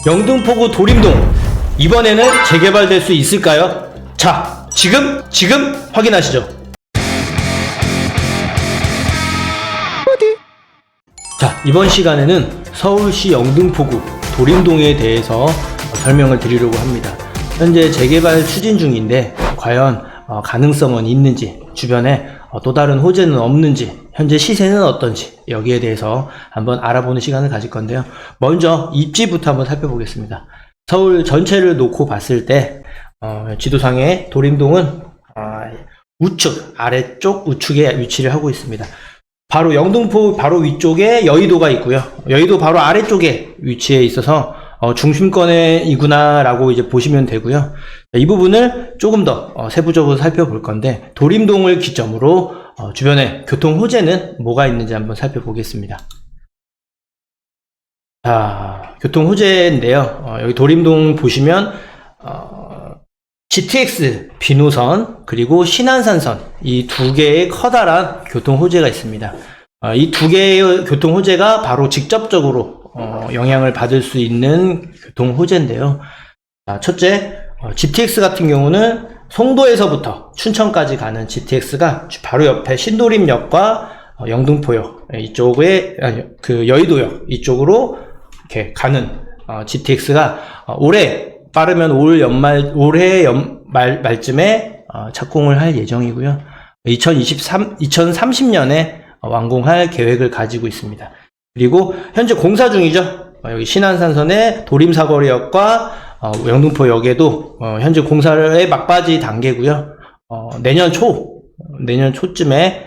영등포구 도림동 이번에는 재개발될 수 있을까요? 자, 지금 확인하시죠. 자, 이번 시간에는 서울시 영등포구 도림동에 대해서 설명을 드리려고 합니다. 현재 재개발 추진 중인데 과연 가능성은 있는지, 주변에 또 다른 호재는 없는지, 현재 시세는 어떤지 여기에 대해서 한번 알아보는 시간을 가질 건데요. 먼저 입지부터 한번 살펴보겠습니다. 서울 전체를 놓고 봤을 때 지도상의 도림동은 우측, 아래쪽 우측에 위치를 하고 있습니다. 바로 영등포 바로 위쪽에 여의도가 있고요. 여의도 바로 아래쪽에 위치해 있어서 중심권에 이구나 라고 이제 보시면 되고요. 이 부분을 조금 더 세부적으로 살펴볼 건데, 도림동을 기점으로 주변에 교통 호재는 뭐가 있는지 한번 살펴보겠습니다. 자, 교통 호재인데요. 여기 도림동 보시면 GTX 비노선 그리고 신안산선, 이 두 개의 커다란 교통 호재가 있습니다. 이 두 개의 교통 호재가 바로 직접적으로 영향을 받을 수 있는 교통 호재인데요. 첫째, GTX 같은 경우는 송도에서부터 춘천까지 가는 GTX가 바로 옆에 신도림역과 영등포역 이쪽에, 그 여의도역 이쪽으로 이렇게 가는 GTX가 빠르면 올해 말쯤에 착공을 할 예정이고요. 2030년에 완공할 계획을 가지고 있습니다. 그리고 현재 공사 중이죠. 여기 신안산선의 도림사거리역과 영등포역에도 현재 공사의 막바지 단계고요. 내년 초쯤에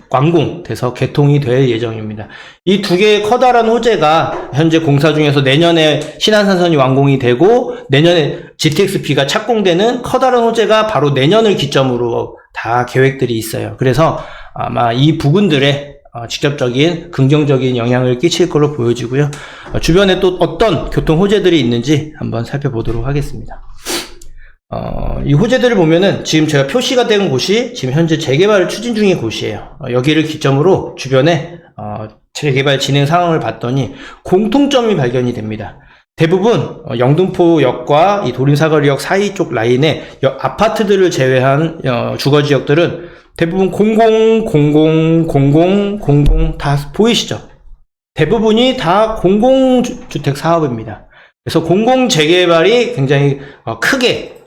완공돼서 개통이 될 예정입니다. 이 두 개의 커다란 호재가 현재 공사 중에서 내년에 신안산선이 완공이 되고 내년에 GTX-B가 착공되는 커다란 호재가 바로 내년을 기점으로 다 계획들이 있어요. 그래서 아마 이 부분들에 직접적인 긍정적인 영향을 끼칠 걸로 보여지고요. 주변에 또 어떤 교통 호재들이 있는지 한번 살펴보도록 하겠습니다. 이 호재들을 보면은 지금 제가 표시가 된 곳이 지금 현재 재개발을 추진 중인 곳이에요. 여기를 기점으로 주변에 재개발 진행 상황을 봤더니 공통점이 발견이 됩니다. 대부분 영등포역과 이 도림사거리역 사이 쪽 라인에 아파트들을 제외한 주거지역들은 대부분 00 다 보이시죠? 대부분이 다 공공주택 사업입니다. 그래서 공공 재개발이 굉장히 크게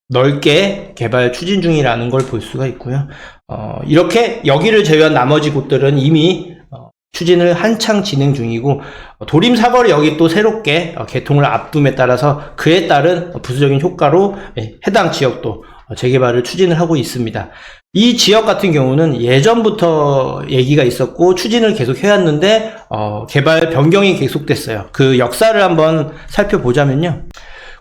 넓게 개발 추진 중이라는 걸 볼 수가 있고요. 이렇게 여기를 제외한 나머지 곳들은 이미 추진을 한창 진행 중이고, 도림사거리역이 또 새롭게 개통을 앞둠에 따라서 그에 따른 부수적인 효과로 해당 지역도 재개발을 추진을 하고 있습니다. 이 지역 같은 경우는 예전부터 얘기가 있었고 추진을 계속 해왔는데 개발 변경이 계속됐어요. 그 역사를 한번 살펴보자면요.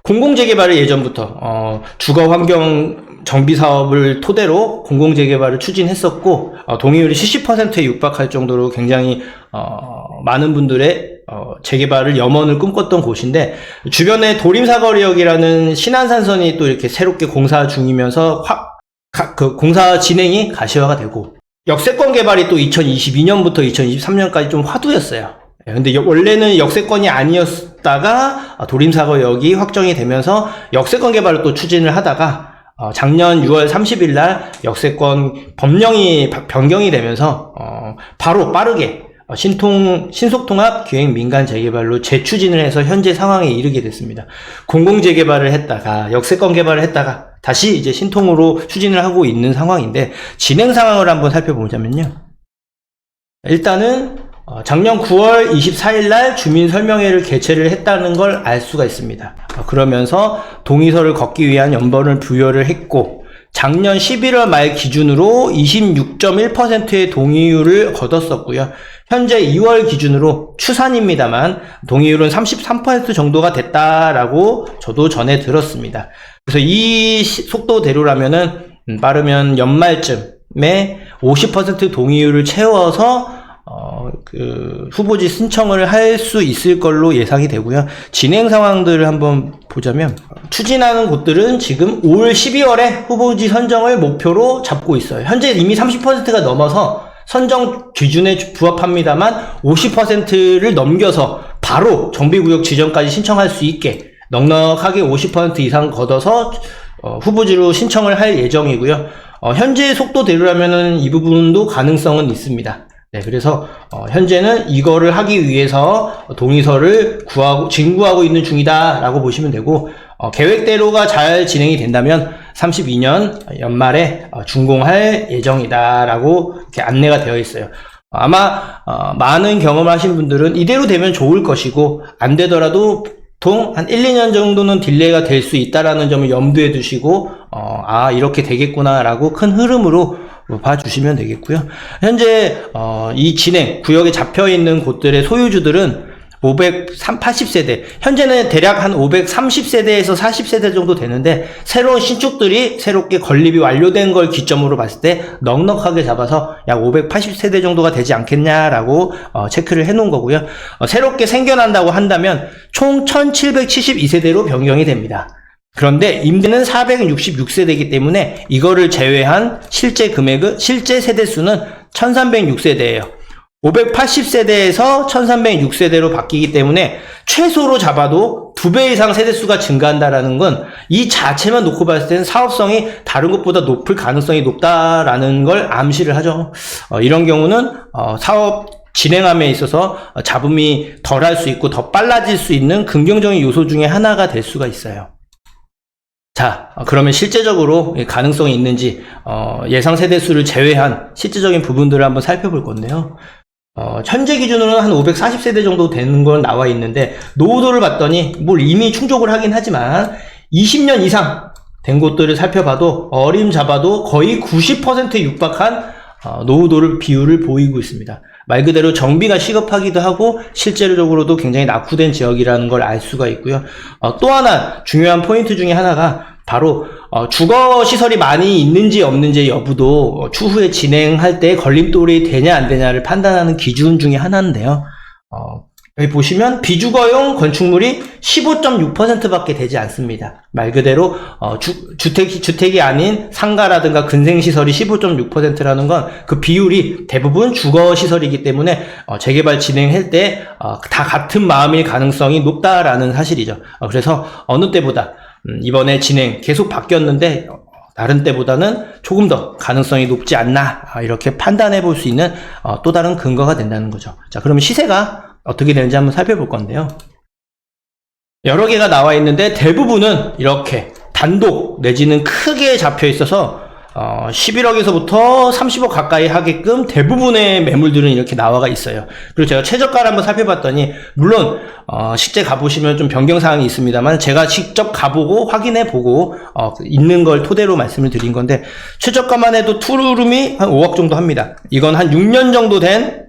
공공재개발을 예전부터 주거환경 정비사업을 토대로 공공재개발을 추진했었고 동의율이 70%에 육박할 정도로 굉장히 많은 분들의 재개발을 염원을 꿈꿨던 곳인데, 주변에 도림사거리역이라는 신안산선이 또 이렇게 새롭게 공사 중이면서 그 공사 진행이 가시화가 되고, 역세권 개발이 또 2022년부터 2023년까지 좀 화두였어요. 근데 원래는 역세권이 아니었다가 도림사거리역이 확정이 되면서 역세권 개발을 또 추진을 하다가 작년 6월 30일 날 역세권 법령이 변경이 되면서 바로 빠르게 신속통합 기획 민간 재개발로 재추진을 해서 현재 상황에 이르게 됐습니다. 공공재개발을 했다가 역세권 개발을 했다가 다시 이제 신통으로 추진을 하고 있는 상황인데, 진행 상황을 한번 살펴보자면요. 일단은 작년 9월 24일 날 주민설명회를 개최를 했다는 걸 알 수가 있습니다. 그러면서 동의서를 걷기 위한 연번을 부여를 했고, 작년 11월 말 기준으로 26.1%의 동의율을 거뒀었고요. 현재 2월 기준으로 추산입니다만 동의율은 33% 정도가 됐다라고 저도 전해 들었습니다. 그래서 이 속도대로라면은 빠르면 연말쯤에 50% 동의율을 채워서 그 후보지 신청을 할 수 있을 걸로 예상이 되고요. 진행 상황들을 한번 보자면, 추진하는 곳들은 지금 올 12월에 후보지 선정을 목표로 잡고 있어요. 현재 이미 30%가 넘어서 선정 기준에 부합합니다만 50%를 넘겨서 바로 정비구역 지정까지 신청할 수 있게 넉넉하게 50% 이상 걷어서 후보지로 신청을 할 예정이고요. 현재 속도대로라면은 이 부분도 가능성은 있습니다. 네, 그래서 현재는 이거를 하기 위해서 동의서를 진구하고 있는 중이다라고 보시면 되고, 계획대로가 잘 진행이 된다면 32년 연말에 준공할 예정이다라고 이렇게 안내가 되어 있어요. 아마 많은 경험을 하신 분들은 이대로 되면 좋을 것이고, 안 되더라도 보통 한 1, 2년 정도는 딜레이가 될 수 있다라는 점을 염두에 두시고 이렇게 되겠구나라고 큰 흐름으로 봐주시면 되겠고요. 현재 이 진행 구역에 잡혀있는 곳들의 소유주들은 580세대, 현재는 대략 한 530세대에서 40세대 정도 되는데, 새로운 신축들이 새롭게 건립이 완료된 걸 기점으로 봤을 때 넉넉하게 잡아서 약 580세대 정도가 되지 않겠냐라고 체크를 해 놓은 거고요. 새롭게 생겨난다고 한다면 총 1772세대로 변경이 됩니다. 그런데 임대는 466세대이기 때문에 이거를 제외한 실제 금액은, 실제 세대수는 1306세대예요. 580세대에서 1306세대로 바뀌기 때문에 최소로 잡아도 2배 이상 세대수가 증가한다라는 건 이 자체만 놓고 봤을 때는 사업성이 다른 것보다 높을 가능성이 높다라는 걸 암시를 하죠. 이런 경우는 사업 진행함에 있어서 잡음이 덜할 수 있고 더 빨라질 수 있는 긍정적인 요소 중에 하나가 될 수가 있어요. 자, 그러면 실제적으로 가능성이 있는지 예상 세대수를 제외한 실제적인 부분들을 한번 살펴볼 건데요. 현재 기준으로는 한 540세대 정도 되는 건 나와 있는데, 노후도를 봤더니 이미 충족을 하긴 하지만 20년 이상 된 곳들을 살펴봐도 어림잡아도 거의 90%에 육박한 노후도를 비율을 보이고 있습니다. 말 그대로 정비가 시급하기도 하고 실제적으로도 굉장히 낙후된 지역이라는 걸 알 수가 있고요. 또 하나 중요한 포인트 중에 하나가 바로 주거시설이 많이 있는지 없는지 여부도 추후에 진행할 때 걸림돌이 되냐 안 되냐를 판단하는 기준 중에 하나인데요. 여기 보시면 비주거용 건축물이 15.6%밖에 되지 않습니다. 말 그대로 주택이 아닌 상가라든가 근생시설이 15.6%라는 건 그 비율이 대부분 주거시설이기 때문에 재개발 진행할 때 다 같은 마음일 가능성이 높다라는 사실이죠. 그래서 어느 때보다 이번에 진행 계속 바뀌었는데 다른 때보다는 조금 더 가능성이 높지 않나, 이렇게 판단해 볼 수 있는 또 다른 근거가 된다는 거죠. 자, 그러면 시세가 어떻게 되는지 한번 살펴볼 건데요. 여러 개가 나와 있는데 대부분은 이렇게 단독 내지는 크게 잡혀 있어서 11억에서부터 30억 가까이 하게끔 대부분의 매물들은 이렇게 나와가 있어요. 그리고 제가 최저가를 한번 살펴봤더니, 물론 실제 가보시면 좀 변경사항이 있습니다만 제가 직접 가보고 확인해보고 있는 걸 토대로 말씀을 드린 건데, 최저가만 해도 투룸이 한 5억 정도 합니다. 이건 한 6년 정도 된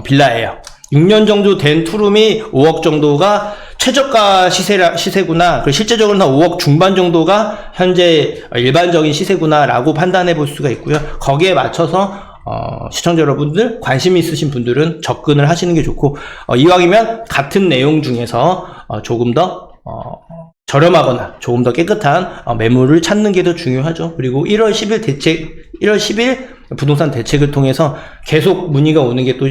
빌라예요. 6년 정도 된 투룸이 5억 정도가 최저가 시세구나, 그리고 실제적으로는 한 5억 중반 정도가 현재 일반적인 시세구나라고 판단해 볼 수가 있고요. 거기에 맞춰서 시청자 여러분들 관심 있으신 분들은 접근을 하시는 게 좋고, 이왕이면 같은 내용 중에서 조금 더 저렴하거나 조금 더 깨끗한 매물을 찾는 게 더 중요하죠. 그리고 1월 10일 부동산 대책을 통해서 계속 문의가 오는 게 또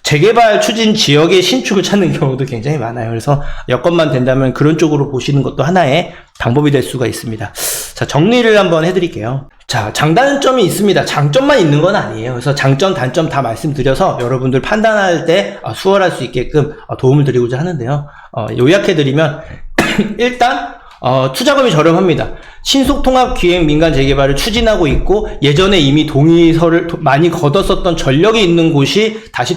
재개발 추진 지역의 신축을 찾는 경우도 굉장히 많아요. 그래서 여건만 된다면 그런 쪽으로 보시는 것도 하나의 방법이 될 수가 있습니다. 자, 정리를 한번 해드릴게요. 자, 장단점이 있습니다. 장점만 있는 건 아니에요. 그래서 장점, 단점 다 말씀드려서 여러분들 판단할 때 수월할 수 있게끔 도움을 드리고자 하는데요. 요약해드리면 일단 투자금이 저렴합니다. 신속통합기획 민간 재개발을 추진하고 있고, 예전에 이미 동의서를 많이 걷었었던 전력이 있는 곳이 다시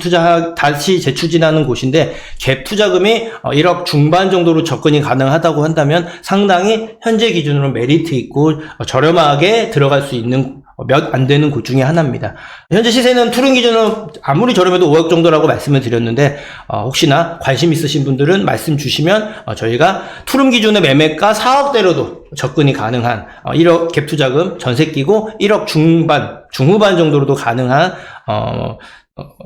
재추진하는 곳인데, 갭 투자금이 1억 중반 정도로 접근이 가능하다고 한다면 상당히 현재 기준으로 메리트 있고 저렴하게 들어갈 수 있는 몇 안 되는 곳 중에 하나입니다. 현재 시세는 투룸 기준으로 아무리 저렴해도 5억 정도라고 말씀을 드렸는데, 혹시나 관심 있으신 분들은 말씀 주시면 저희가 투룸 기준의 매매가 4억대로도 접근이 가능한 1억 갭 투자금 전세 끼고 1억 중후반 정도로도 가능한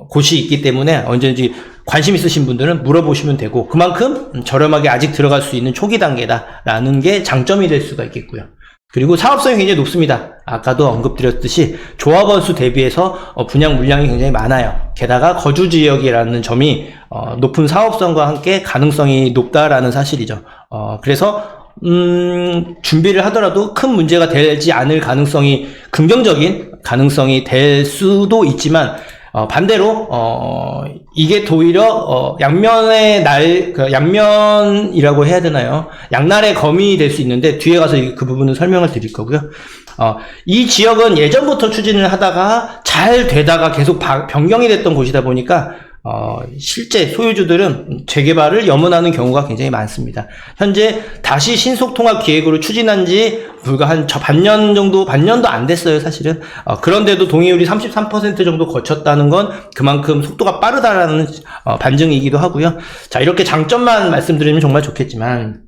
곳이 있기 때문에 언제든지 관심 있으신 분들은 물어보시면 되고, 그만큼 저렴하게 아직 들어갈 수 있는 초기 단계다라는 게 장점이 될 수가 있겠고요. 그리고 사업성이 굉장히 높습니다. 아까도 언급드렸듯이 조합원 수 대비해서 분양 물량이 굉장히 많아요. 게다가 거주 지역이라는 점이 높은 사업성과 함께 가능성이 높다라는 사실이죠. 그래서 준비를 하더라도 큰 문제가 되지 않을 가능성이, 긍정적인 가능성이 될 수도 있지만, 반대로, 이게 오히려, 양면이라고 해야 되나요? 양날의 검이 될 수 있는데, 뒤에 가서 그 부분은 설명을 드릴 거고요. 이 지역은 예전부터 추진을 하다가 잘 되다가 계속 변경이 됐던 곳이다 보니까, 실제 소유주들은 재개발을 염원하는 경우가 굉장히 많습니다. 현재 다시 신속통합기획으로 추진한 지 불과 한 반년도 안 됐어요, 사실은. 그런데도 동의율이 33% 정도 거쳤다는 건 그만큼 속도가 빠르다라는 반증이기도 하고요. 자, 이렇게 장점만 말씀드리면 정말 좋겠지만,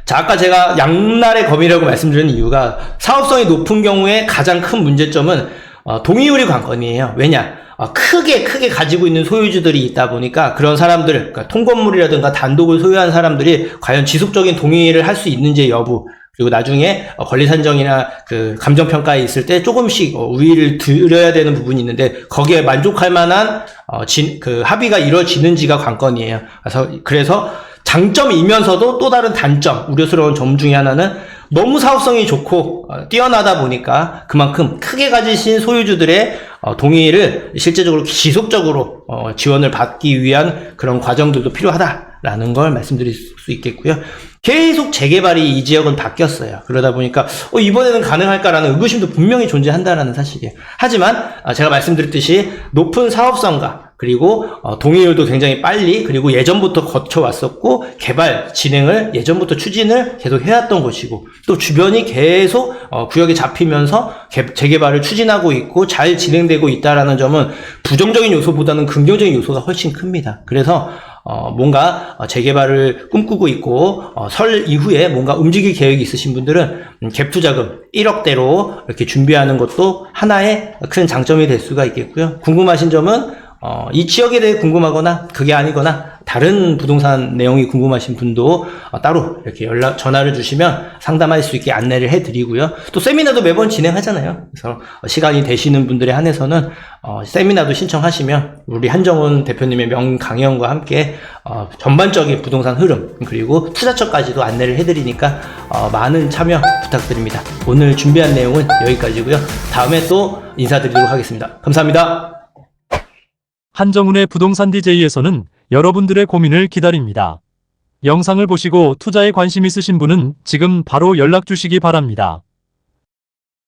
자, 아까 제가 양날의 검이라고 말씀드린 이유가 사업성이 높은 경우에 가장 큰 문제점은 동의율이 관건이에요. 왜냐? 크게 가지고 있는 소유주들이 있다 보니까 그런 사람들, 그러니까 통건물이라든가 단독을 소유한 사람들이 과연 지속적인 동의를 할 수 있는지 여부, 그리고 나중에 권리산정이나 그 감정평가에 있을 때 조금씩 우위를 드려야 되는 부분이 있는데 거기에 만족할 만한 그 합의가 이루어지는지가 관건이에요. 그래서 장점이면서도 또 다른 단점, 우려스러운 점 중에 하나는 너무 사업성이 좋고 뛰어나다 보니까 그만큼 크게 가지신 소유주들의 동의를 실제적으로 지속적으로 지원을 받기 위한 그런 과정들도 필요하다라는 걸 말씀드릴 수 있겠고요. 계속 재개발이 이 지역은 바뀌었어요. 그러다 보니까 이번에는 가능할까라는 의구심도 분명히 존재한다라는 사실이에요. 하지만 제가 말씀드렸듯이 높은 사업성과 그리고 동의율도 굉장히 빨리, 그리고 예전부터 거쳐왔었고 개발 진행을 예전부터 추진을 계속 해왔던 곳이고, 또 주변이 계속 구역이 잡히면서 재개발을 추진하고 있고 잘 진행되고 있다라는 점은 부정적인 요소보다는 긍정적인 요소가 훨씬 큽니다. 그래서 뭔가 재개발을 꿈꾸고 있고 설 이후에 뭔가 움직일 계획이 있으신 분들은 갭 투자금 1억대로 이렇게 준비하는 것도 하나의 큰 장점이 될 수가 있겠고요. 궁금하신 점은 이 지역에 대해 궁금하거나 그게 아니거나 다른 부동산 내용이 궁금하신 분도 따로 이렇게 전화를 주시면 상담할 수 있게 안내를 해드리고요. 또 세미나도 매번 진행하잖아요. 그래서 시간이 되시는 분들에 한해서는 세미나도 신청하시면 우리 한정훈 대표님의 명강연과 함께 전반적인 부동산 흐름 그리고 투자처까지도 안내를 해드리니까 많은 참여 부탁드립니다. 오늘 준비한 내용은 여기까지고요. 다음에 또 인사드리도록 하겠습니다. 감사합니다. 한정훈의 부동산 DJ에서는 여러분들의 고민을 기다립니다. 영상을 보시고 투자에 관심 있으신 분은 지금 바로 연락 주시기 바랍니다.